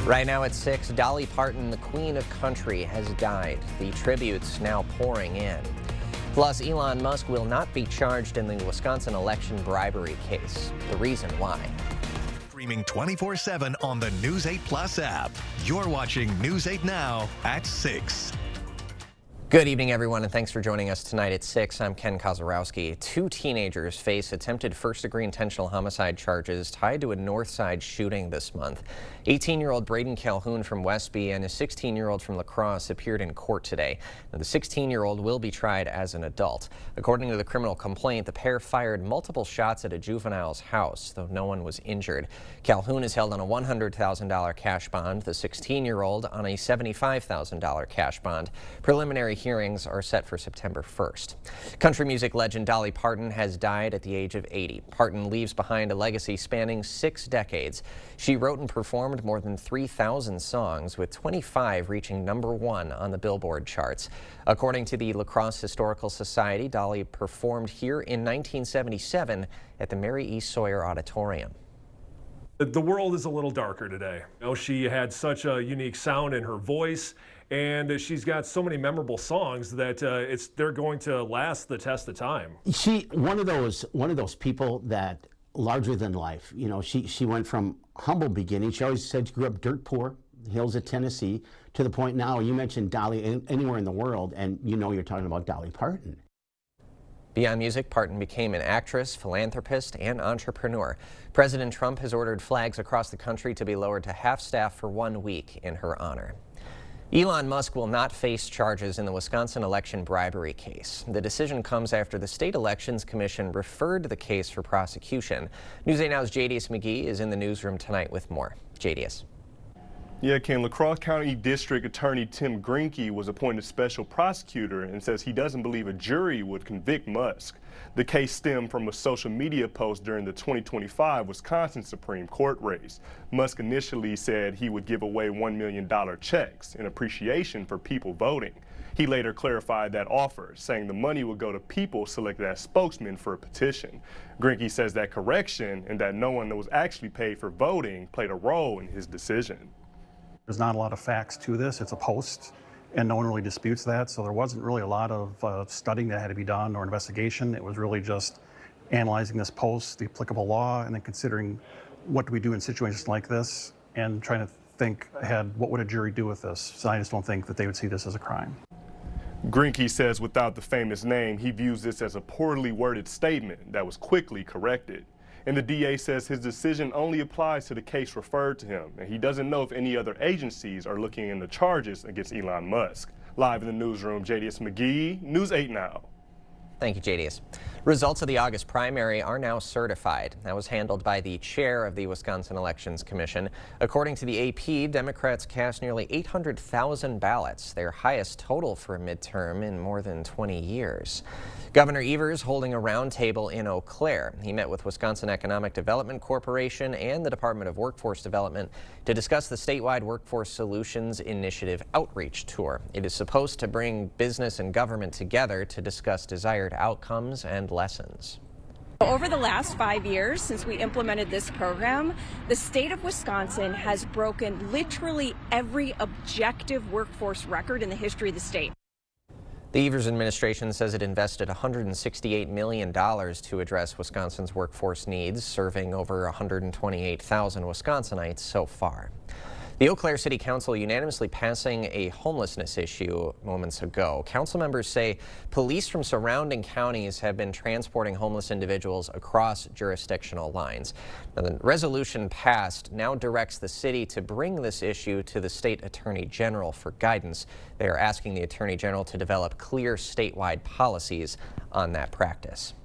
Right now at 6, Dolly Parton, the queen of country, has died. The tributes now pouring in. Plus, Elon Musk will not be charged in the Wisconsin election bribery case. The reason why. Streaming 24/7 on the News 8 Plus app. You're watching News 8 Now at 6. Good evening, everyone, and thanks for joining us tonight at 6. I'm Ken Kozarowski. Two teenagers face attempted first-degree intentional homicide charges tied to a north side shooting this month. 18-year-old Braden Calhoun from Westby and a 16-year-old from La Crosse appeared in court today. Now, the 16-year-old will be tried as an adult. According to the criminal complaint, the pair fired multiple shots at a juvenile's house, though no one was injured. Calhoun is held on a $100,000 cash bond, the 16-year-old on a $75,000 cash bond. Preliminary hearings are set for September 1st. Country music legend Dolly Parton has died at the age of 80. Parton leaves behind a legacy spanning 6 decades. She wrote and performed more than 3,000 songs, with 25 reaching #1 on the Billboard charts. According to the La Crosse Historical Society, Dolly performed here in 1977 at the Mary E. Sawyer Auditorium. The world is a little darker today. You know, she had such a unique sound in her voice, and she's got so many memorable songs that they're going to last the test of time. She one of those people that larger than life. You know, she went from humble beginnings. She always said she grew up dirt poor, hills of Tennessee, to the point now you mentioned Dolly anywhere in the world, and you know you're talking about Dolly Parton. Beyond music, Parton became an actress, philanthropist, and entrepreneur. President Trump has ordered flags across the country to be lowered to half-staff for 1 week in her honor. Elon Musk will not face charges in the Wisconsin election bribery case. The decision comes after the State Elections Commission referred the case for prosecution. News 8 Now's JDS McGee is in the newsroom tonight with more. JDS. Yeah, Ken, La Crosse County District Attorney Tim Greinke was appointed special prosecutor and says he doesn't believe a jury would convict Musk. The case stemmed from a social media post during the 2025 Wisconsin Supreme Court race. Musk initially said he would give away $1 million checks in appreciation for people voting. He later clarified that offer, saying the money would go to people selected as spokesmen for a petition. Greinke says that correction and that no one was actually paid for voting played a role in his decision. There's not a lot of facts to this. It's a post, and no one really disputes that. So there wasn't really a lot of studying that had to be done or investigation. It was really just analyzing this post, the applicable law, and then considering what do we do in situations like this, and trying to think ahead, what would a jury do with this? So I just don't think that they would see this as a crime. Greinke says without the famous name, he views this as a poorly worded statement that was quickly corrected. And the DA says his decision only applies to the case referred to him, and he doesn't know if any other agencies are looking into charges against Elon Musk. Live in the newsroom, JDS McGee, News 8 Now. Thank you, JDS. Results of the August primary are now certified. That was handled by the chair of the Wisconsin Elections Commission. According to the AP, Democrats cast nearly 800,000 ballots, their highest total for a midterm in more than 20 years. Governor Evers holding a roundtable in Eau Claire. He met with Wisconsin Economic Development Corporation and the Department of Workforce Development to discuss the statewide Workforce Solutions Initiative outreach tour. It is supposed to bring business and government together to discuss desired outcomes and lessons. Over the last 5 years since we implemented this program, the state of Wisconsin has broken literally every objective workforce record in the history of the state. The Evers administration says it invested $168 million to address Wisconsin's workforce needs, serving over 128,000 Wisconsinites so far. The Eau Claire City Council unanimously passing a homelessness issue moments ago. Council members say police from surrounding counties have been transporting homeless individuals across jurisdictional lines. Now, the resolution passed now directs the city to bring this issue to the state attorney general for guidance. They are asking the attorney general to develop clear statewide policies on that practice.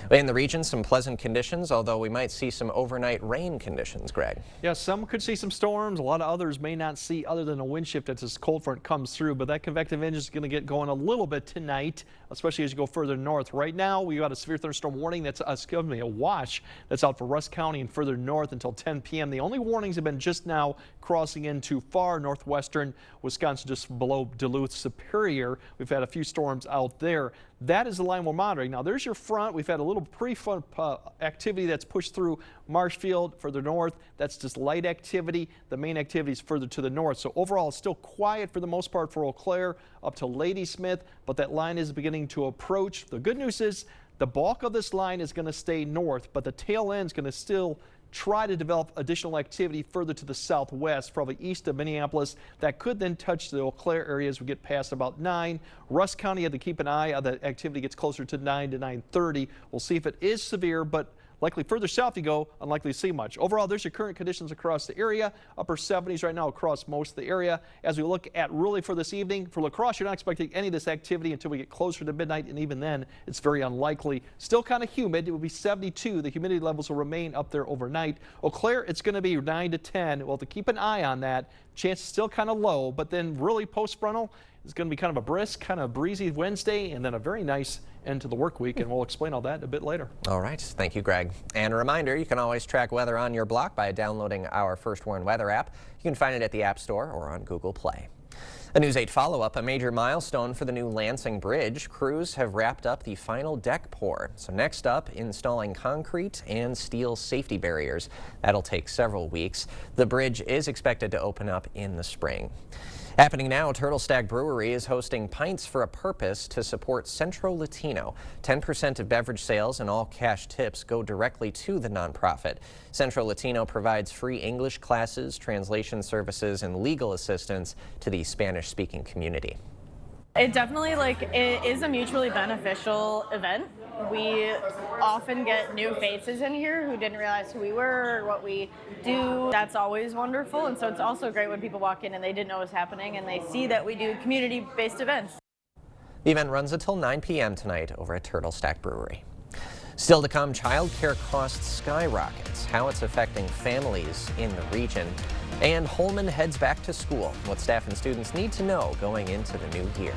In the region, some pleasant conditions, although we might see some overnight rain conditions, Greg. Yeah, some could see some storms. A lot of others may not see other than a wind shift as this cold front comes through. But that convective engine is going to get going a little bit tonight, especially as you go further north. Right now, we got a severe thunderstorm warning that's, a watch that's out for Rusk County and further north until 10 p.m. The only warnings have been just now crossing into far northwestern Wisconsin, just below Duluth, Superior. We've had a few storms out there. That is the line we're monitoring. Now, there's your front. We've had a little pre-fun activity that's pushed through Marshfield further north. That's just light activity. The main activity is further to the north. So overall, it's still quiet for the most part for Eau Claire up to Ladysmith, but that line is beginning to approach. The good news is the bulk of this line is going to stay north, but the tail end is going to still try to develop additional activity further to the southwest, probably east of Minneapolis. That could then touch the Eau Claire area as we get past about 9. Rusk County had to keep an eye on that activity gets closer to 9 to 9:30. We'll see if it is severe, but likely further south you go, unlikely to see much. Overall, there's your current conditions across the area. Upper 70s right now across most of the area. As we look at really for this evening, for La Crosse, you're not expecting any of this activity until we get closer to midnight, and even then, it's very unlikely. Still kind of humid. It will be 72. The humidity levels will remain up there overnight. Eau Claire, it's going to be 9 to 10. We'll have to keep an eye on that. Chance is still kind of low, but then really post-frontal, it's going to be kind of a brisk, kind of breezy Wednesday, and then a very nice end to the work week, and we'll explain all that a bit later. All right. Thank you, Greg. And a reminder, you can always track weather on your block by downloading our First Warn weather app. You can find it at the App Store or on Google Play. A News 8 follow-up, a major milestone for the new Lansing Bridge. Crews have wrapped up the final deck pour. So next up, installing concrete and steel safety barriers. That'll take several weeks. The bridge is expected to open up in the spring. Happening now, Turtle Stack Brewery is hosting Pints for a Purpose to support Centro Latino. 10% of beverage sales and all cash tips go directly to the nonprofit. Centro Latino provides free English classes, translation services, and legal assistance to the Spanish-speaking community. It definitely, it is a mutually beneficial event. We often get new faces in here who didn't realize who we were or what we do. That's always wonderful, and so it's also great when people walk in and they didn't know what was happening and they see that we do community-based events. The event runs until 9 p.m. tonight over at Turtle Stack Brewery. Still to come, childcare costs skyrockets, how it's affecting families in the region, and Holmen heads back to school, what staff and students need to know going into the new year.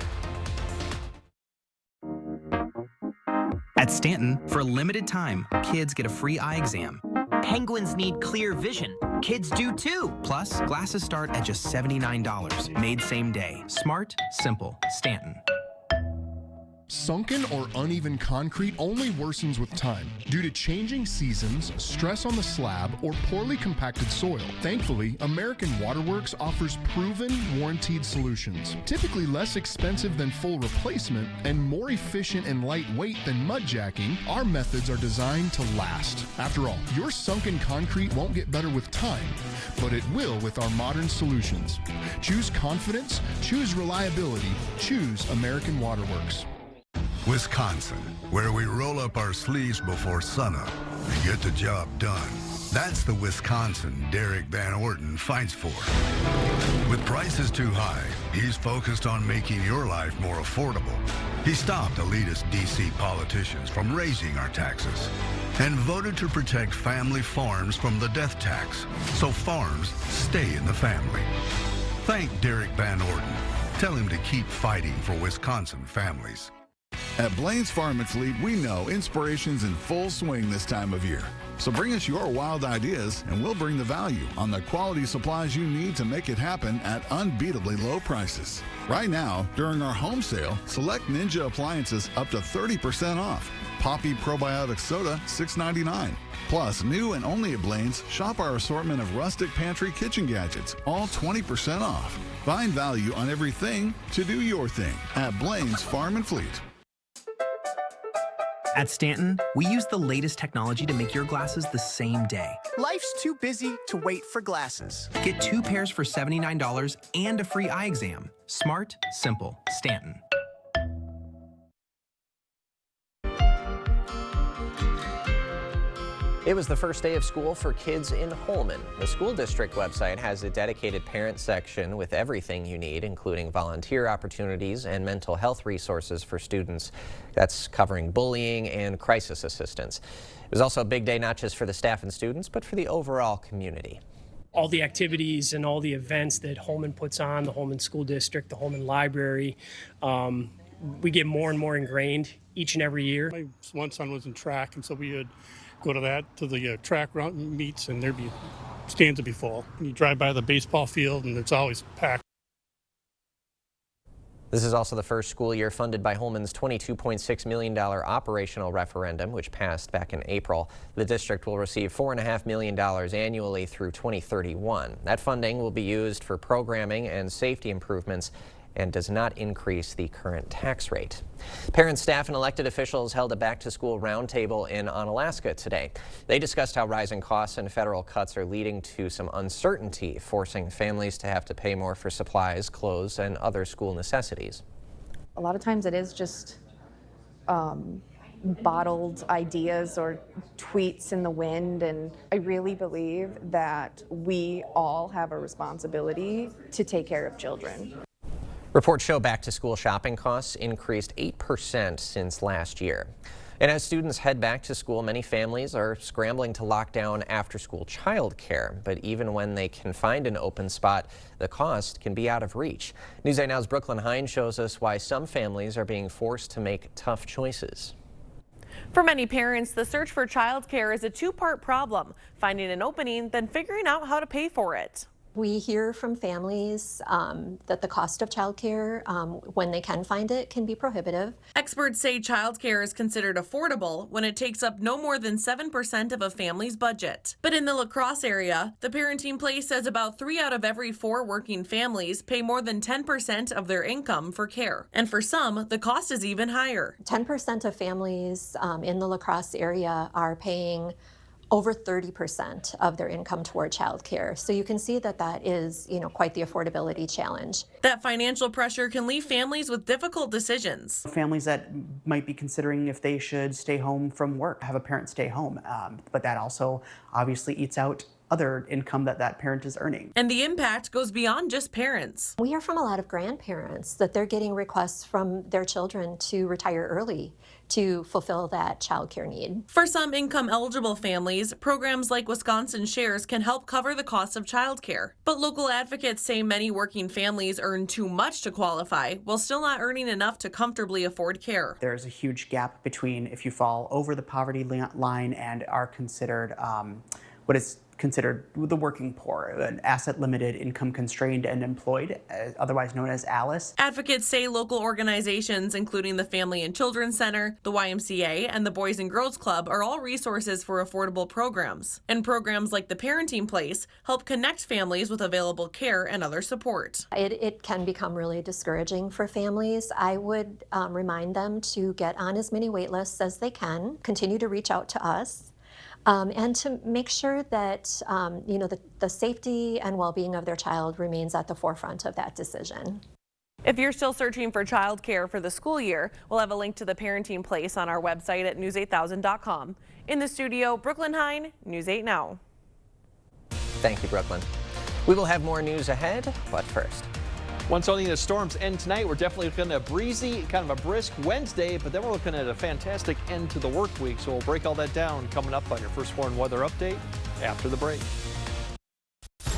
At Stanton, for a limited time, kids get a free eye exam. Penguins need clear vision. Kids do too. Plus, glasses start at just $79, made same day. Smart, simple, Stanton. Sunken or uneven concrete only worsens with time due to changing seasons, stress on the slab, or poorly compacted soil. Thankfully, American Waterworks offers proven, warranted solutions. Typically less expensive than full replacement and more efficient and lightweight than mud jacking, our methods are designed to last. After all, your sunken concrete won't get better with time, but it will with our modern solutions. Choose confidence, choose reliability, choose American Waterworks. Wisconsin, where we roll up our sleeves before sunup and get the job done. That's the Wisconsin Derek Van Orton fights for. With prices too high, he's focused on making your life more affordable. He stopped elitist D.C. politicians from raising our taxes and voted to protect family farms from the death tax, so farms stay in the family. Thank Derek Van Orton. Tell him to keep fighting for Wisconsin families. At Blaine's Farm and Fleet, we know inspiration's in full swing this time of year. So bring us your wild ideas, and we'll bring the value on the quality supplies you need to make it happen at unbeatably low prices. Right now, during our home sale, select Ninja appliances up to 30% off. Poppy Probiotic Soda, $6.99. Plus, new and only at Blaine's, shop our assortment of rustic pantry kitchen gadgets, all 20% off. Find value on everything to do your thing at Blaine's Farm and Fleet. At Stanton, we use the latest technology to make your glasses the same day. Life's too busy to wait for glasses. Get 2 pairs for $79 and a free eye exam. Smart, simple, Stanton. It was the first day of school for kids in Holmen. The school district website has a dedicated parent section with everything you need, including volunteer opportunities and mental health resources for students. That's covering bullying and crisis assistance. It was also a big day not just for the staff and students, but for the overall community. All the activities and all the events that Holmen puts on, the Holmen School District, the Holmen Library, we get more and more ingrained each and every year. My one son was in track, and so we would go to the track run meets, and there'd be stands would be full. And you drive by the baseball field, and it's always packed. This is also the first school year funded by Holmen's $22.6 million operational referendum, which passed back in April. The district will receive $4.5 million annually through 2031. That funding will be used for programming and safety improvements and does not increase the current tax rate. Parents, staff, and elected officials held a back-to-school roundtable in Onalaska today. They discussed how rising costs and federal cuts are leading to some uncertainty, forcing families to have to pay more for supplies, clothes, and other school necessities. A lot of times it is just bottled ideas or tweets in the wind, and I really believe that we all have a responsibility to take care of children. Reports show back-to-school shopping costs increased 8% since last year. And as students head back to school, many families are scrambling to lock down after-school childcare. But even when they can find an open spot, the cost can be out of reach. News 8 Now's Brooklyn Hine shows us why some families are being forced to make tough choices. For many parents, the search for childcare is a two-part problem: finding an opening, then figuring out how to pay for it. We hear from families that the cost of childcare, when they can find it, can be prohibitive. Experts say childcare is considered affordable when it takes up no more than 7% of a family's budget. But in the La Crosse area, the Parenting Place says about 3 out of every 4 working families pay more than 10% of their income for care. And for some, the cost is even higher. 10% of families in the La Crosse area are paying over 30% of their income toward childcare. So you can see that that is, quite the affordability challenge. That financial pressure can leave families with difficult decisions. Families that might be considering if they should stay home from work, have a parent stay home, but that also obviously eats out other income that parent is earning. And the impact goes beyond just parents. We hear from a lot of grandparents that they're getting requests from their children to retire early to fulfill that childcare need. For some income-eligible families, programs like Wisconsin Shares can help cover the cost of childcare. But local advocates say many working families earn too much to qualify while still not earning enough to comfortably afford care. There's a huge gap between if you fall over the poverty line and are considered what is considered the working poor, an asset-limited, income-constrained, and employed, otherwise known as ALICE. Advocates say local organizations, including the Family and Children's Center, the YMCA, and the Boys and Girls Club, are all resources for affordable programs. And programs like the Parenting Place help connect families with available care and other support. It can become really discouraging for families. I would remind them to get on as many wait lists as they can, continue to reach out to us, and to make sure that the safety and well-being of their child remains at the forefront of that decision. If you're still searching for childcare for the school year, we'll have a link to the Parenting Place on our website at news8000.com. In the studio, Brooklyn Hine, News 8 Now. Thank you, Brooklyn. We will have more news ahead, but first. Once only the storms end tonight, we're definitely looking at a breezy, kind of a brisk Wednesday, but then we're looking at a fantastic end to the work week. So we'll break all that down coming up on your First Warn weather update after the break.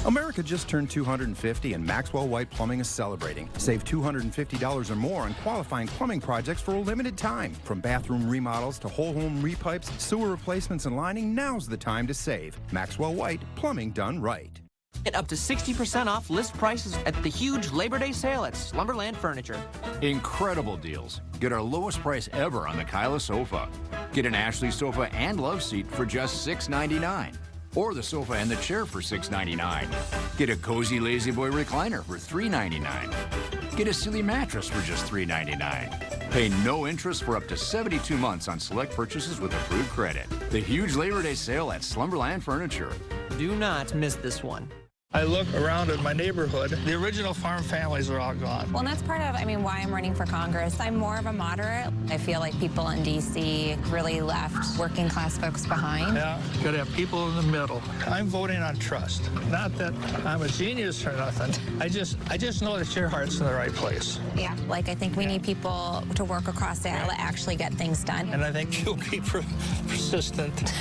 America just turned 250 and Maxwell White Plumbing is celebrating. Save $250 or more on qualifying plumbing projects for a limited time. From bathroom remodels to whole home repipes, sewer replacements and lining, now's the time to save. Maxwell White, plumbing done right. Get up to 60% off list prices at the huge Labor Day sale at Slumberland Furniture. Incredible deals. Get our lowest price ever on the Kyla sofa. Get an Ashley sofa and love seat for just $6.99. Or the sofa and the chair for $6.99. Get a cozy Lazy Boy recliner for $3.99. Get a Silly mattress for just $3.99. Pay no interest for up to 72 months on select purchases with approved credit. The huge Labor Day sale at Slumberland Furniture. Do not miss this one. I look around at my neighborhood. The original farm families are all gone. Well, that's part of, why I'm running for Congress. I'm more of a moderate. I feel like people in D.C. really left working class folks behind. Yeah, you gotta have people in the middle. I'm voting on trust. Not that I'm a genius or nothing. I just know that your heart's in the right place. Yeah, I think we need people to work across the aisle to actually get things done. And I think you'll be persistent.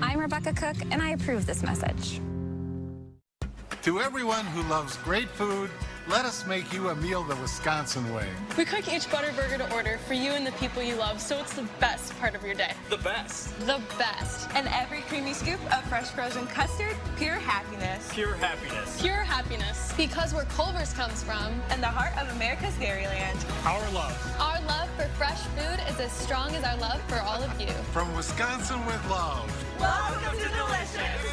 I'm Rebecca Cook, and I approve this message. To everyone who loves great food, let us make you a meal the Wisconsin way. We cook each butter burger to order for you and the people you love, so it's the best part of your day. The best. The best. And every creamy scoop of fresh frozen custard, pure happiness. Pure happiness. Pure happiness. Because where Culver's comes from. And the heart of America's Dairyland. Our love. Our love for fresh food is as strong as our love for all of you. From Wisconsin with love. Welcome to Delicious.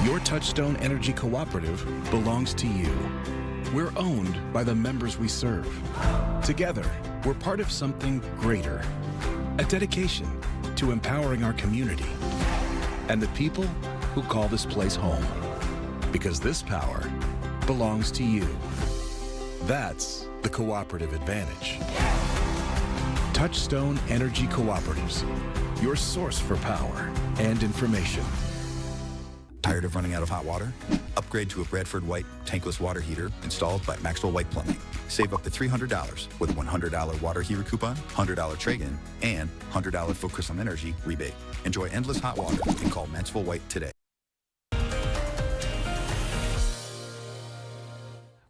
Your Touchstone Energy Cooperative belongs to you. We're owned by the members we serve. Together, we're part of something greater. A dedication to empowering our community and the people who call this place home. Because this power belongs to you. That's the cooperative advantage. Touchstone Energy Cooperatives, your source for power and information. Tired of running out of hot water? Upgrade to a Bradford White tankless water heater installed by Maxwell White Plumbing. Save up to $300 with $100 water heater coupon, $100 trade-in, and $100 full Christmas energy rebate. Enjoy endless hot water and call Maxwell White today.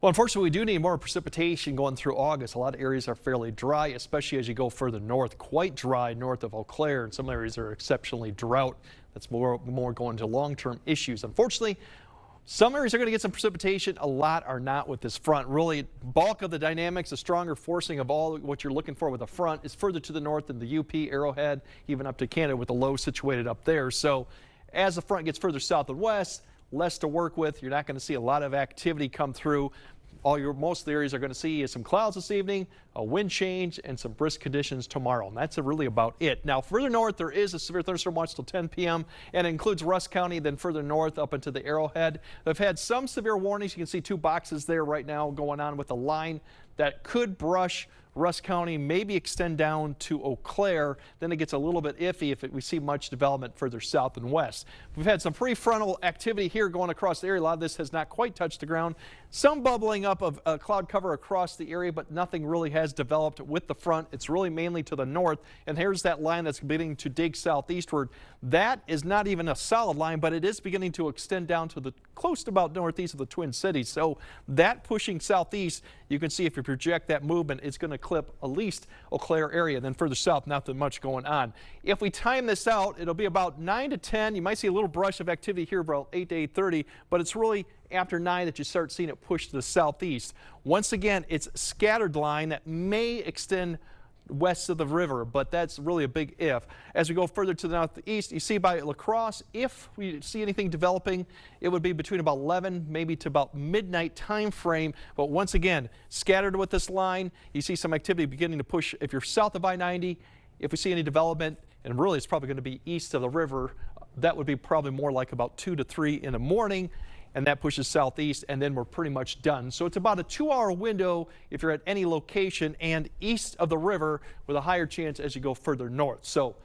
Well, unfortunately, we do need more precipitation going through August. A lot of areas are fairly dry, especially as you go further north. Quite dry north of Eau Claire, and some areas are exceptionally drought. That's more going to long-term issues. Unfortunately, some areas are going to get some precipitation. A lot are not with this front. Really, bulk of the dynamics, the stronger forcing of all what you're looking for with the front is further to the north than the UP, Arrowhead, even up to Canada with the low situated up there. So as the front gets further south and west, less to work with. You're not going to see a lot of activity come through. Most of the areas are going to see is some clouds this evening, a wind change, and some brisk conditions tomorrow. And that's really about it. Now, further north, there is a severe thunderstorm watch till 10 p.m. and it includes Rusk County, then further north up into the Arrowhead. They've had some severe warnings. You can see two boxes there right now going on with a line that could brush Rusk County, maybe extend down to Eau Claire. Then it gets a little bit iffy if we see much development further south and west. We've had some prefrontal activity here going across the area. A lot of this has not quite touched the ground. Some bubbling up of cloud cover across the area, but nothing really has developed with the front. It's really mainly to the north. And here's that line that's beginning to dig southeastward. That is not even a solid line, but it is beginning to extend down to the close to about northeast of the Twin Cities. So that pushing southeast, you can see if you project that movement, it's going to clip at least Eau Claire area. Then further south, not that much going on. If we time this out, it'll be about 9 to 10. You might see a little brush of activity here about 8 to 8:30, but it's really after 9 that you start seeing it push to the southeast. Once again, it's scattered line that may extend west of the river, but that's really a big if. As we go further to the northeast, you see by La Crosse, if we see anything developing, it would be between about 11, maybe to about midnight time frame. But once again, scattered with this line, you see some activity beginning to push. If you're south of I-90, if we see any development, and really it's probably going to be east of the river, that would be probably more like about 2 to 3 in the morning. And that pushes southeast, and then we're pretty much done. So it's about a 2-hour window if you're at any location and east of the river with a higher chance as you go further north. So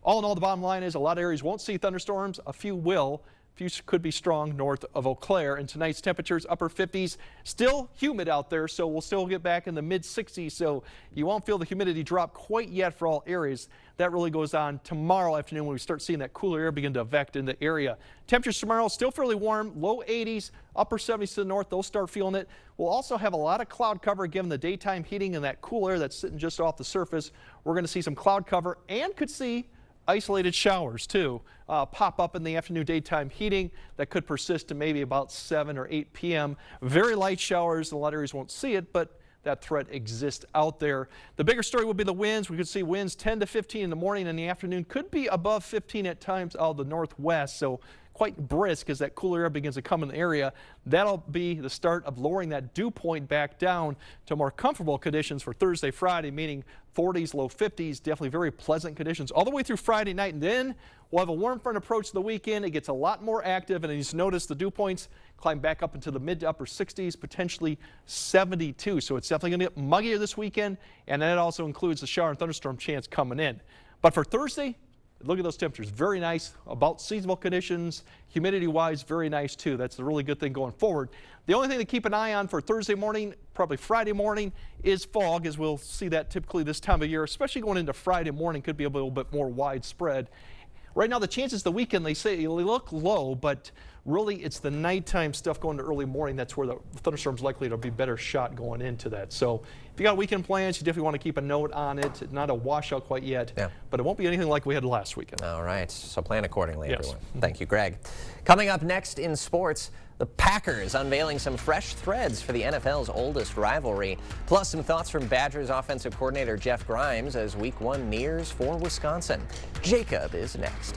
all in all, the bottom line is a lot of areas won't see thunderstorms. A few will. A few could be strong north of Eau Claire. And tonight's temperatures, upper 50s. Still humid out there, so we'll still get back in the mid-60s. So you won't feel the humidity drop quite yet for all areas. That really goes on tomorrow afternoon when we start seeing that cooler air begin to effect in the area. Temperatures tomorrow still fairly warm, low 80s, upper 70s to the north. They'll start feeling it. We'll also have a lot of cloud cover given the daytime heating and that cool air that's sitting just off the surface. We're going to see some cloud cover and could see isolated showers too pop up in the afternoon daytime heating that could persist to maybe about 7 or 8 p.m. Very light showers. A lot of areas won't see it, but that threat exists out there. The bigger story would be the winds. We could see winds 10 to 15 in the morning and the afternoon. Could be above 15 at times out of the northwest. So quite brisk as that cooler air begins to come in the area. That'll be the start of lowering that dew point back down to more comfortable conditions for Thursday, Friday, meaning 40s, low 50s, definitely very pleasant conditions all the way through Friday night. And then we'll have a warm front approach the weekend. It gets a lot more active, and as you notice, the dew points climb back up into the mid to upper 60s, potentially 72. So it's definitely going to get muggier this weekend, and that also includes the shower and thunderstorm chance coming in. But for Thursday, look at those temperatures. Very nice, about seasonable conditions. Humidity-wise, very nice too. That's the really good thing going forward. The only thing to keep an eye on for Thursday morning, probably Friday morning, is fog, as we'll see that typically this time of year, especially going into Friday morning, could be a little bit more widespread. Right now, the chances the weekend, they say they look low, but Really, it's the nighttime stuff going to early morning. That's where the thunderstorm's likely to be better shot going into that. So if you got weekend plans, you definitely want to keep a note on it. Not a washout quite yet, but it won't be anything like we had last weekend. All right, so plan accordingly, Yes. everyone. Thank you, Greg. Coming up next in sports, the Packers unveiling some fresh threads for the NFL's oldest rivalry, plus some thoughts from Badgers offensive coordinator Jeff Grimes as Week 1 nears for Wisconsin. Jacob is next.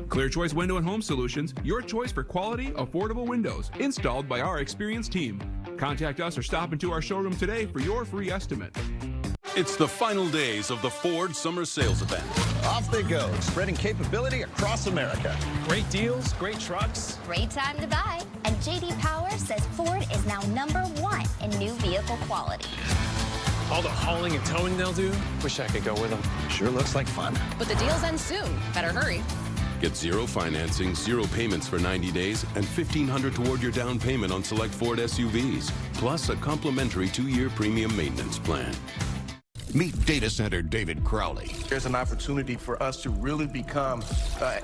Clear Choice Window and Home Solutions, your choice for quality, affordable windows, installed by our experienced team. Contact us or stop into our showroom today for your free estimate. It's the final days of the Ford Summer Sales Event. Off they go, spreading capability across America. Great deals, great trucks. Great time to buy. And JD Power says Ford is now #1 in new vehicle quality. All the hauling and towing they'll do. Wish I could go with them. Sure looks like fun. But the deal's end soon. Better hurry. Get zero financing, 0 payments for 90 days, and $1,500 toward your down payment on select Ford SUVs, plus a complimentary 2-year premium maintenance plan. Meet data center David Crowley. There's an opportunity for us to really become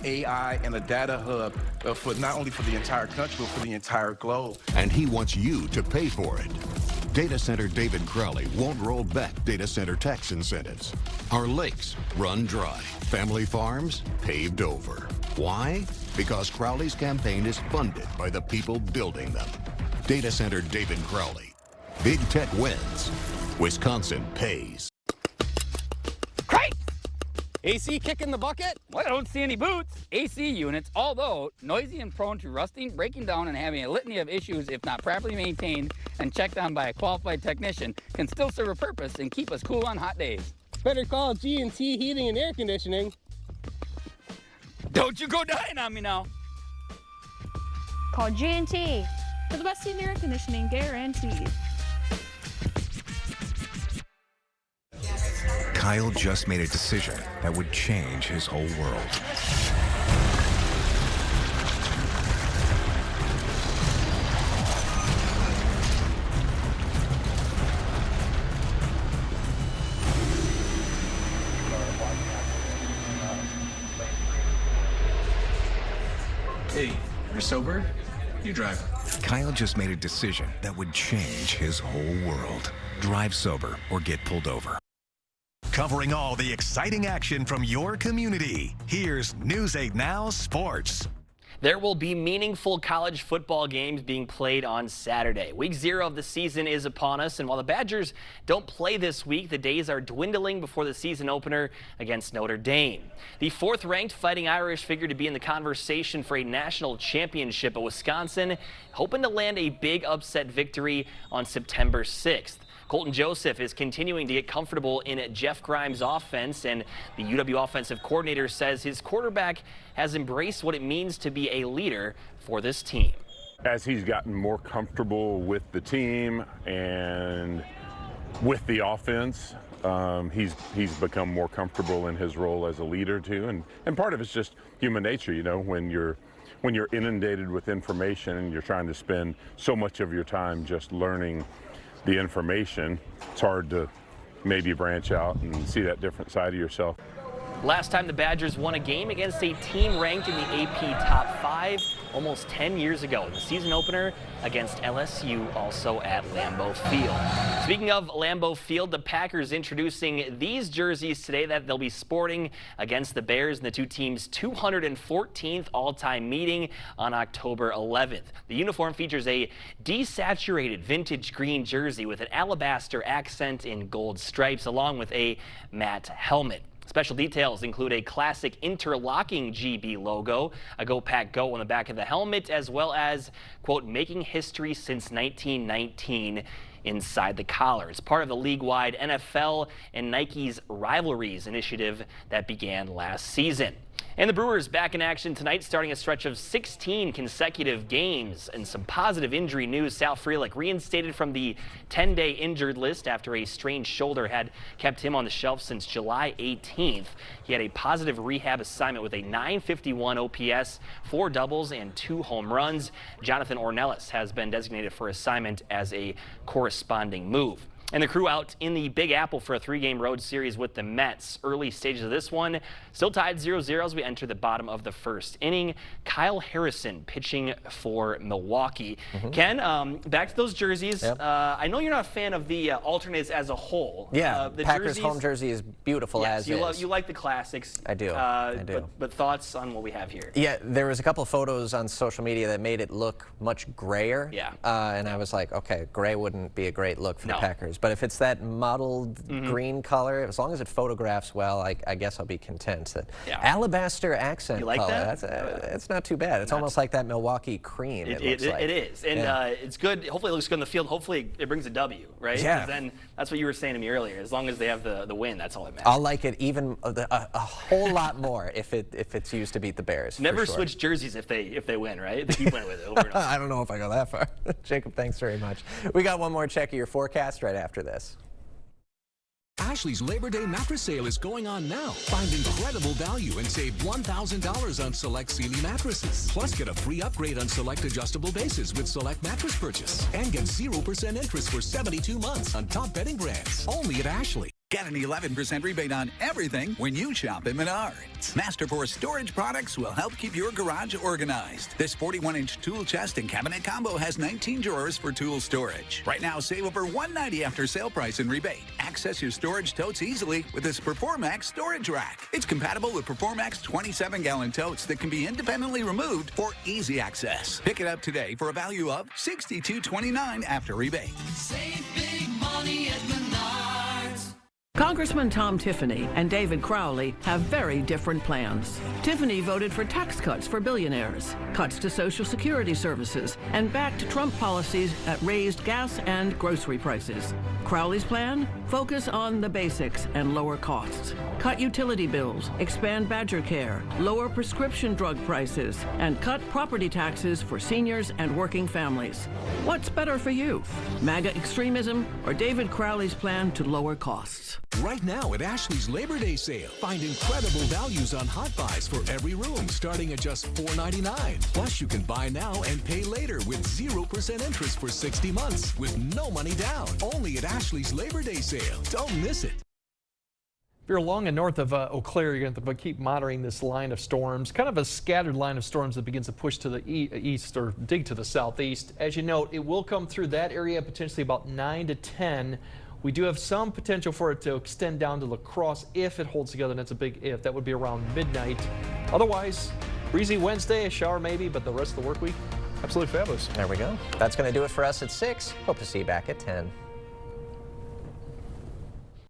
AI and a data hub for not only for the entire country, but for the entire globe. And he wants you to pay for it. Data center David Crowley won't roll back data center tax incentives. Our lakes run dry. Family farms paved over. Why? Because Crowley's campaign is funded by the people building them. Data center David Crowley. Big tech wins. Wisconsin pays. Great! AC kicking the bucket? Well, I don't see any boots. AC units, although noisy and prone to rusting, breaking down, and having a litany of issues if not properly maintained and checked on by a qualified technician, can still serve a purpose and keep us cool on hot days. Better call G&T Heating and Air Conditioning. Don't you go dying on me now. Call G&T for the best in air conditioning guaranteed. Kyle just made a decision that would change his whole world. Hey, you're sober? You drive. Kyle just made a decision that would change his whole world. Drive sober or get pulled over. Covering all the exciting action from your community, here's News 8 Now Sports. There will be meaningful college football games being played on Saturday. Week 0 of the season is upon us, and while the Badgers don't play this week, the days are dwindling before the season opener against Notre Dame. The 4th-ranked Fighting Irish figure to be in the conversation for a national championship, but Wisconsin hoping to land a big upset victory on September 6th. Colton Joseph is continuing to get comfortable in Jeff Grimes' offense, and the UW offensive coordinator says his quarterback has embraced what it means to be a leader for this team. As he's gotten more comfortable with the team and with the offense, he's become more comfortable in his role as a leader too, and part of it's just human nature, you know, when you're inundated with information and you're trying to spend so much of your time just learning the information, it's hard to maybe branch out and see that different side of yourself. Last time the Badgers won a game against a team ranked in the AP Top 5 almost 10 years ago in the season opener against LSU, also at Lambeau Field. Speaking of Lambeau Field, the Packers introducing these jerseys today that they'll be sporting against the Bears in the two teams' 214th all-time meeting on October 11th. The uniform features a desaturated vintage green jersey with an alabaster accent in gold stripes along with a matte helmet. Special details include a classic interlocking GB logo, a Go Pack Go on the back of the helmet, as well as, quote, making history since 1919 inside the collar. It's part of the league-wide NFL and Nike's Rivalries initiative that began last season. And the Brewers back in action tonight, starting a stretch of 16 consecutive games. And some positive injury news. Sal Frelick reinstated from the 10-day injured list after a strained shoulder had kept him on the shelf since July 18th. He had a positive rehab assignment with a .951 OPS, 4 doubles, and 2 home runs. Jonathan Ornelas has been designated for assignment as a corresponding move. And the crew out in the Big Apple for a 3-game road series with the Mets. Early stages of this one, still tied 0-0 as we enter the bottom of the first inning. Kyle Harrison pitching for Milwaukee. Ken, back to those jerseys. I know you're not a fan of the alternates as a whole. Yeah, the Packers jerseys, home jersey is beautiful as is. You like the classics. I do. I do. But thoughts on what we have here? Yeah, there was a couple photos on social media that made it look much grayer. Yeah. And I was like, okay, gray wouldn't be a great look for the Packers. But if it's that mottled green color, as long as it photographs well, I guess I'll be content. That alabaster accent you like color, that? it's not too bad. It's almost like that Milwaukee cream, it looks like. It is. And it's good. Hopefully it looks good in the field. Hopefully it brings a W, right? Yeah. 'Cause then that's what you were saying to me earlier. As long as they have the win, that's all that matters. I'll like it even a whole lot more if it's used to beat the Bears. Never switch jerseys if they win, right? They keep winning with it over and over. I don't know if I go that far. Jacob, thanks very much. We got one more check of your forecast right after this. Ashley's Labor Day mattress sale is going on now. Find incredible value and save $1,000 on select Sealy mattresses. Plus, get a free upgrade on select adjustable bases with select mattress purchase. And get 0% interest for 72 months on top bedding brands. Only at Ashley. Get an 11% rebate on everything when you shop at Menards. Masterforce storage products will help keep your garage organized. This 41-inch tool chest and cabinet combo has 19 drawers for tool storage. Right now, save over $190 after sale price and rebate. Access your storage totes easily with this Performax storage rack. It's compatible with Performax 27-gallon totes that can be independently removed for easy access. Pick it up today for a value of $62.29 after rebate. Save big money at Menards. Congressman Tom Tiffany and David Crowley have very different plans. Tiffany voted for tax cuts for billionaires, cuts to Social Security services, and backed Trump policies that raised gas and grocery prices. Crowley's plan? Focus on the basics and lower costs. Cut utility bills, expand Badger Care, lower prescription drug prices, and cut property taxes for seniors and working families. What's better for you? MAGA extremism or David Crowley's plan to lower costs? Right now at Ashley's Labor Day sale, find incredible values on hot buys for every room starting at just $4.99. Plus, you can buy now and pay later with 0% interest for 60 months with no money down. Only at Ashley's Labor Day sale. Don't miss it. If you're along and north of Eau Claire, you're going to keep monitoring this line of storms, kind of a scattered line of storms that begins to push to the east or dig to the southeast. As you note, it will come through that area potentially about 9 to 10. We do have some potential for it to extend down to La Crosse if it holds together, and that's a big if. That would be around midnight. Otherwise, breezy Wednesday, a shower maybe, but the rest of the work week, absolutely fabulous. There we go. That's going to do it for us at 6. Hope to see you back at 10.